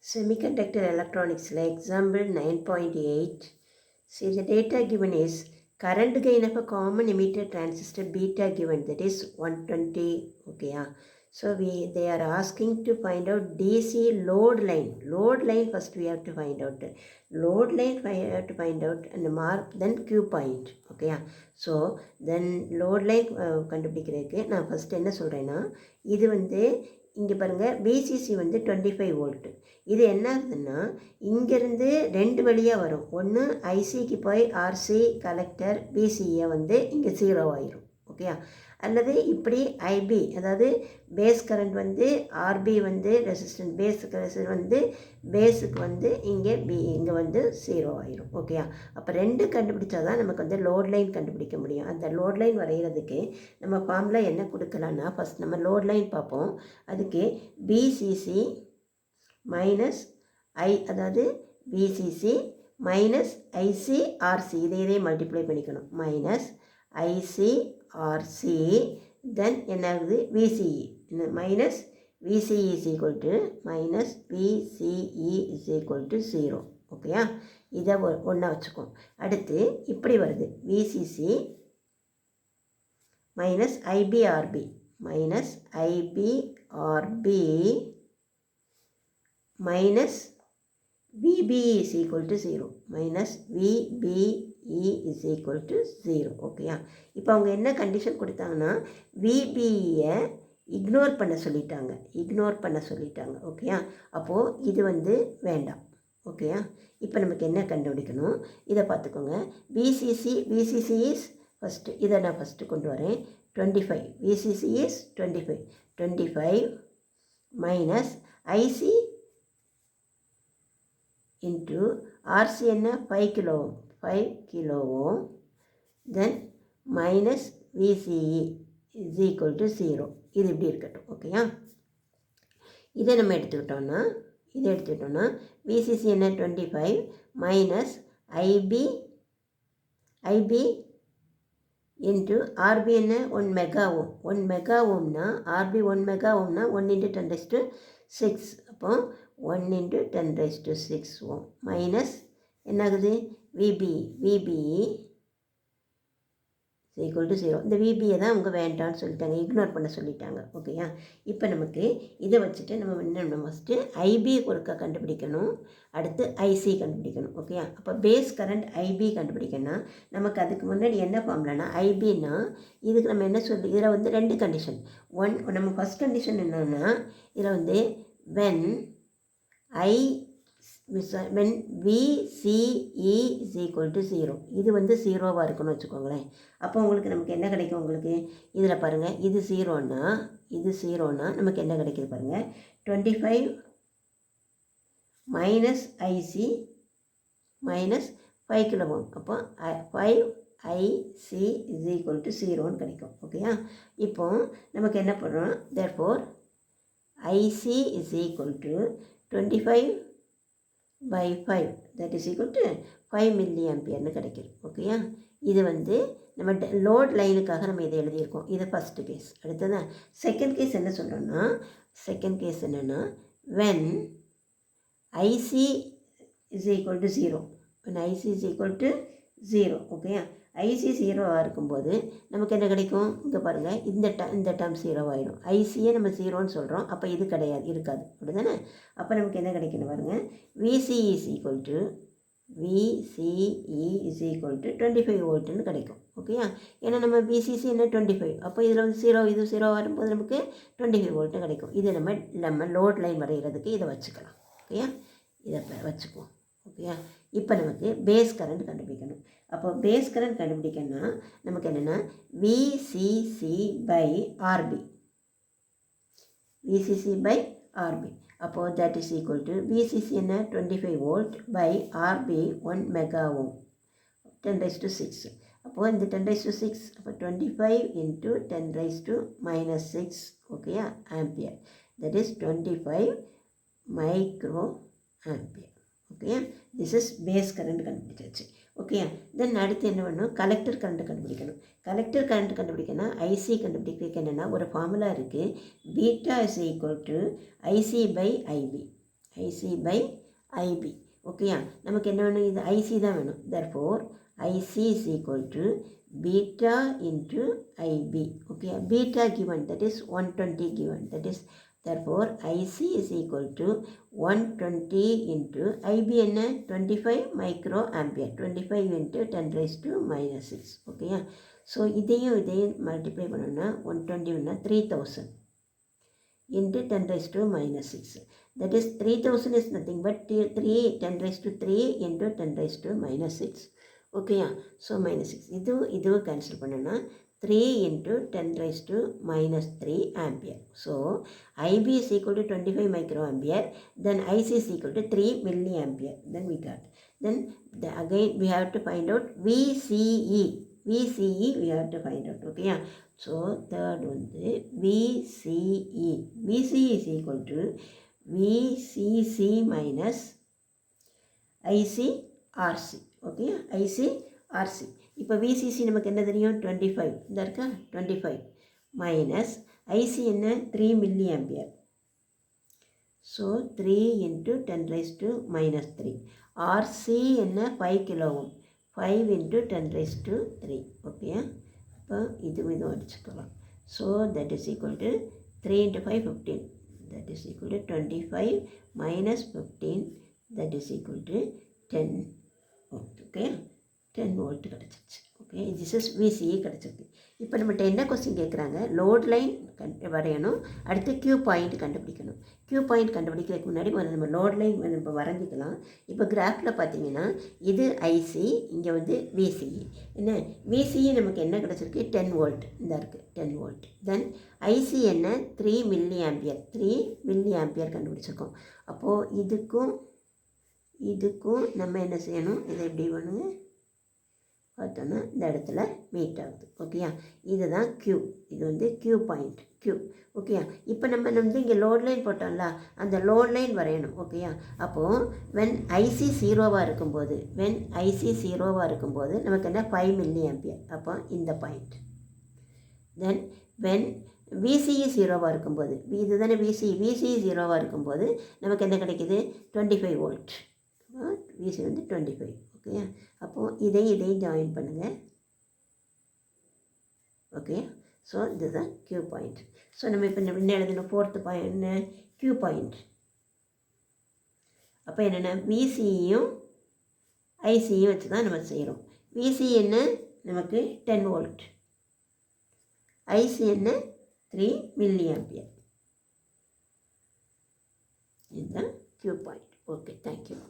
Semiconductor electronics example 9.8. See, the data given is current gain of a common emitter transistor beta given, that is 120. Okay, so they are asking to find out DC load line. Load line first we have to find out. Load line we have to find out and mark then Q point. Okay, so then load line கண்டுபிடிக்கிறதுக்கு நான் first என்ன சொல்கிறேன்னா, இது வந்து இங்கே பாருங்கள் BCG வந்து 25 volt. இது என்ன ஆகுதுன்னா இங்கேருந்து ரெண்டு வழியாக வரும். ஒன்று ஐசிக்கு போய் ஆர்சி கலெக்டர் பிசிஏ வந்து இங்கே 0 ஆயிரும். ஓகேயா, அல்லது இப்படி ஐபி அதாவது பேஸ் கரண்ட் வந்து ஆர்பி வந்து ரெசிஸ்டன்ட் பேஸுக்கு வந்து பேஸுக்கு வந்து இங்கே வந்து 0 ஆயிரும். ஓகேயா, அப்போ ரெண்டு கண்டுபிடிச்சா தான் நமக்கு வந்து லோட் லைன் கண்டுபிடிக்க முடியும். அந்த லோட் லைன் வரைகிறதுக்கு நம்ம ஃபார்மில் என்ன கொடுக்கலான்னா, ஃபஸ்ட் நம்ம லோட் லைன் பார்ப்போம். அதுக்கு பிசிசி மைனஸ் அதாவது பிசிசி மைனஸ் ஐசிஆர்சி இதே மல்டிப்ளை பண்ணிக்கணும். மைனஸ் ஐசிஆர்சி தென் என்ன ஆகுது VCE minus VCE is equal to minus VCE is equal to 0. ஓகேயா, இதை ஒன்றா வச்சுக்கோம். அடுத்து இப்படி வருது VCC minus IBRB minus IBRB minus VBE is equal to 0. minus VBE is equal to 0. ஓகேயா, இப்போ அவங்க என்ன கண்டிஷன் கொடுத்தாங்கன்னா VBE இக்னோர் பண்ண சொல்லிட்டாங்க. ஓகேயா, அப்போது இது வந்து வேண்டாம். ஓகேயா, இப்போ நமக்கு என்ன கண்டுபிடிக்கணும் இதை பார்த்துக்கோங்க. VCC இஸ் ஃபஸ்ட்டு, இதை நான் ஃபஸ்ட்டு கொண்டு வரேன். 25 VCC is 25 minus IC into RC என்ன 5 kilo ohm then minus VCE is equal to 0. இது இப்படி இருக்கட்டும். ஓகேயா, இதை நம்ம எடுத்துக்கிட்டோன்னா VCC என்ன 25 மைனஸ் ஐபி into RB என்ன 1 மெகா ஓம்னா RB 1 மெகா ஓம்னா 1 into 10⁶. அப்போ 1 into 10⁶ ஓம் மைனஸ் என்னாகுது VBE ஈக்குவல் டு 0. இந்த VBயை தான் அவங்க வேண்டான்னு சொல்லிட்டாங்க, இக்னோர் பண்ண சொல்லிட்டாங்க. ஓகேயா, இப்போ நமக்கு இதை வச்சுட்டு நம்ம என்ன ஃபஸ்ட்டு ஐபி ஒருக்கா கண்டுபிடிக்கணும், அடுத்து ஐசி கண்டுபிடிக்கணும். ஓகேயா, அப்போ பேஸ் கரண்ட் ஐபி கண்டுபிடிக்கணும்னா நமக்கு அதுக்கு முன்னாடி என்ன ஃபார்ம்லனா ஐபின்னா இதுக்கு நம்ம என்ன சொல்லி இதில் வந்து ரெண்டு கண்டிஷன். நம்ம ஃபஸ்ட் கண்டிஷன் என்னென்னா இதில் வந்து when VCE is equal to 0 இது வந்து 0வாக இருக்குன்னு வச்சுக்கோங்களேன். அப்போ உங்களுக்கு நமக்கு என்ன கிடைக்கும், உங்களுக்கு இதில் பாருங்கள் இது 0னா நமக்கு என்ன கிடைக்கிது பாருங்கள். 25 minus IC minus 5 kilo ohm. அப்போ 5 ஐசி இஸ் ஈக்குவல் டு 0ன்னு கிடைக்கும். ஓகேயா, இப்போ நமக்கு என்ன பண்ணுறோம், therefore IC is equal to 25 by 5 that is equal to 5 milliampere கிடைக்கும். ஓகேயா, இது வந்து நம்ம லோட் லைனுக்காக நம்ம இதை எழுதியிருக்கோம். இது ஃபஸ்ட்டு கேஸ். அடுத்ததான் செகண்ட் கேஸ் என்ன சொல்கிறோன்னா, when IC is equal to 0 when IC is equal to 0. ஓகேயா, ஐசி 0வாக இருக்கும்போது நமக்கு என்ன கிடைக்கும், இங்கே பாருங்கள் இந்த டேர்ம் 0 ஆகிடும். ஐசியே நம்ம 0ன்னு சொல்கிறோம், அப்போ இது இருக்காது அப்படி தானே. அப்போ நமக்கு என்ன கிடைக்கணும் பாருங்கள், VCE is equal to 25 வோல்ட்டுன்னு கிடைக்கும். ஓகேயா, ஏன்னா நம்ம VCC என்ன 25, அப்போ இதில் வந்து 0 இது 0 வரும்போது நமக்கு 25 வோல்ட்டு கிடைக்கும். இது நம்ம லோட் லைன் வரைகிறதுக்கு இதை வச்சுக்கலாம். ஓகேயா, இதை வச்சுக்குவோம். ஓகேயா, இப்போ நமக்கு பேஸ் கரண்ட் கண்டுபிடிக்கணும். அப்போ பேஸ் கரண்ட் கண்டுபிடிக்கணும்னா நமக்கு என்னென்னா விசிசி பை ஆர்பி அப்போது that is equal to VCC என்ன 25 volt by RB 1 mega ohm 10⁶. அப்போது இந்த 10⁶, அப்போ 25 into 10⁻⁻6 ஓகேயா ampere, that is 25 micro ampere. Okay, this is base current கண்டுபிடிச்சாச்சு. ஓகே, தென் அடுத்து என்ன பண்ணணும், கலெக்டர் கரண்ட் கண்டுபிடிக்கணும். கலெக்டர் கரண்ட் கண்டுபிடிக்கணும்னா ஐசி கண்டுபிடிக்க என்னென்னா ஒரு ஃபார்முலா இருக்குது, beta is equal to IC by IB. IC by IB. ஓகேயா, நமக்கு என்ன வேணும், இது ஐசி தான் வேணும். Therefore IC is equal to beta into IB. Okay, beta given, that is 120 given, that is therefore IC is equal to 120 into IB என்ன 25 micro ampere, 25 into 10 raised to minus 6. ஓகேயா, so இதையும் multiply பண்ணோன்னா 120 3000 into 10 raised to minus 6. That is 3000 is nothing but 3 10 raised to 3 into 10 raised to minus 6. ஓகேயா, so minus 6 இதுவும் cancel பண்ணோன்னா 3 into 10 raised to minus 3 ampere. So, IB is equal to 25 microampere, then IC is equal to 3 milliampere. Then we got. Then again we have to find out VCE. VCE we have to find out. Okay. Yeah. So, third one VCE. VCE is equal to VCC minus ICRC. Okay. ICRC. இப்போ விசிசி நமக்கு என்ன தெரியும் 25 இந்த இருக்கா 25 minus IC என்ன 3 milli ampere. So 3 into 10 raised to minus 3. RC என்ன 5 kilo Om, 5 into 10 raised to 3. Okay, இப்போ இதுவும் அடிச்சுக்கலாம். So that is equal to 3 into 5 15, that is equal to 25 minus 15, that is equal to 10 volt. Okay, 10 volt கிடச்சிருச்சு. Okay, this is VCE கிடச்சிருக்கு. இப்போ நம்மகிட்ட என்ன question கேட்குறாங்க, லோட் லைன் வரையணும், அடுத்து கியூ பாயிண்ட் கண்டுபிடிக்கணும். கியூ பாயிண்ட் கண்டுபிடிக்கிறதுக்கு முன்னாடி நம்ம லோட் லைன் இப்போ வரைஞ்சிக்கலாம். இப்போ கிராஃபில் பார்த்தீங்கன்னா இது ஐசி, இங்கே வந்து விசிஇ. என்ன விசிஇ நமக்கு என்ன கிடச்சிருக்கு 10 வோல்ட் இந்த இருக்குது 10 வோல்ட். தென் ஐசி என்ன 3 மில்லி ஆம்பியர், 3 மில்லி ஆம்பியர் கண்டுபிடிச்சிருக்கோம். அப்போது இதுக்கும் நம்ம என்ன செய்யணும், இதை எப்படி பண்ணுங்க பார்த்தோன்னா இந்த இடத்துல மீட் ஆகுது. ஓகேயா, இதுதான் Q, இது வந்து Q பாயிண்ட் Q. ஓகேயா, இப்போ நம்ம இங்கே லோட் லைன் போட்டோம்ல, அந்த லோட் லைன் வரையணும். ஓகேயா, அப்போது வென் ஐசி ஜீரோவாக இருக்கும்போது நமக்கு என்ன 5 மில்லி ஆம்பியர், அப்போ இந்த பாயிண்ட். தென் வென் விசிஇ ஜீரோவாக இருக்கும்போது, இது தானே விசிஇ ஜீரோவாக இருக்கும்போது நமக்கு என்ன கிடைக்கிது 25 வோல்ட். விசி வந்து 25. ஓகே, அப்போது இதையும் ஜாயின் பண்ணுங்கள். ஓகே, ஸோ இதுதான் கியூ பாயிண்ட். ஸோ நம்ம இப்போ என்ன எழுதணும், 4th பாயிண்ட் என்ன கியூ பாயிண்ட். அப்போ என்னென்னா விசியும் ஐசியும் வச்சு தான் நம்ம செய்கிறோம். விசி என்ன நமக்கு 10 வோல்ட், ஐசி என்ன 3 மில்லி ஆம்பியர். இதுதான் கியூ பாயிண்ட். Okay, thank you.